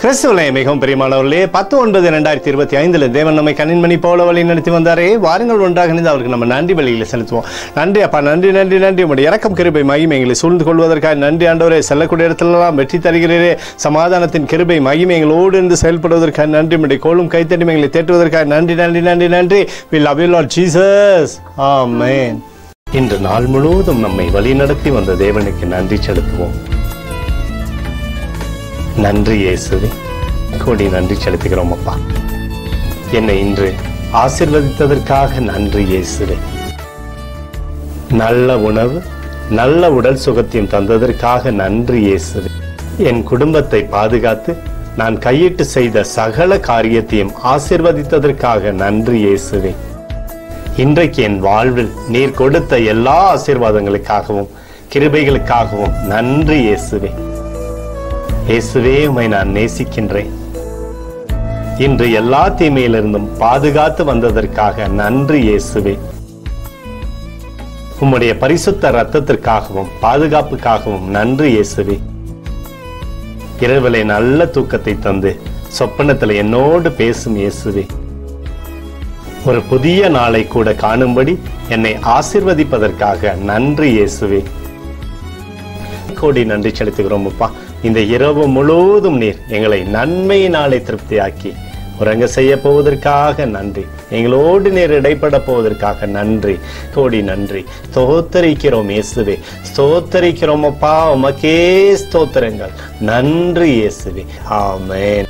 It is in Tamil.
கிறிஸ்துவிலே மிகவும் பிரியமானவர்களே, 10/9/2025 தேவன் நம்மை கண்ணின்மணி போல வழி நடத்தி வந்தாரே. வாருங்கள் ஒன்றாக இணைந்து அவருக்கு நம்ம நன்றி பலிகளை செலுத்துவோம். நன்றி அப்பா, நன்றி நன்றி நன்றி. உங்களுடைய இரக்கம் கிருபை மகிமை எங்களை சூழ்ந்து கொள்வதற்காக நன்றி ஆண்டவரே. செல்லக்கூடிய இடத்துலலாம் வெற்றி தருகிறீரே. சமாதானத்தின் கிருபை மகிமை எங்களோடு இருந்து செயல்படுவதற்காக நன்றி. உங்களுடைய கோலும் கைத்தட்டி எங்களை தேற்றுவதற்காக நன்றி நன்றி நன்றி நன்றி. We love you Lord Jesus. Amen. இன்று நாள் முழுவதும் நம்மை வழி நடத்தி வந்த தேவனுக்கு நன்றி செலுத்துவோம். நன்றி இயேசுவே, கோடி நன்றி செலுத்துகிறோம் அப்பா. என்னை இன்று ஆசீர்வதித்ததற்காக நன்றி இயேசுவே. நல்ல உணவு, நல்ல உடல் சுகத்தையும் தந்ததற்காக நன்றி இயேசுவே. என் குடும்பத்தை பாதுகாத்து நான் கையிட்டு செய்த சகல காரியத்தையும் ஆசீர்வதித்ததற்காக நன்றி இயேசுவே. இன்றைக்கு என் வாழ்வில் நீர் கொடுத்த எல்லா ஆசீர்வாதங்களுக்காகவும் கிருபைகளுக்காகவும் நன்றி இயேசுவே. இயேசுவே, உம்மை நான் நேசிக்கின்றேன். இன்று எல்லா தீமையிலிருந்தும் பாதுகாத்து வந்ததற்காக நன்றி இயேசுவே. உம்முடைய பரிசுத்த இரத்தத்திற்காகவும் பாதுகாப்புக்காகவும் நன்றி இயேசுவே. இரவிலே நல்ல தூக்கத்தை தந்து சொப்பனத்தில் என்னோடு பேசும் இயேசுவே. ஒரு புதிய நாளை கூட காணும்படி என்னை ஆசீர்வதிப்பதற்காக நன்றி இயேசுவே. கோடி நன்றி செலுத்துகிறோம் அப்பா. இந்த இரவு முழுவதும் நீர் எங்களை நன்மையினாலே திருப்தியாக்கி உறங்க செய்ய போவதற்காக நன்றி. எங்களோடு நீர் இடைப்பட போவதற்காக நன்றி. கோடி நன்றி. ஸ்தோத்தரிக்கிறோம் இயேசுவே, ஸ்தோத்தரிக்கிறோம் அப்பா. உமக்கே ஸ்தோத்திரங்கள். நன்றி இயேசுவே. ஆமென்.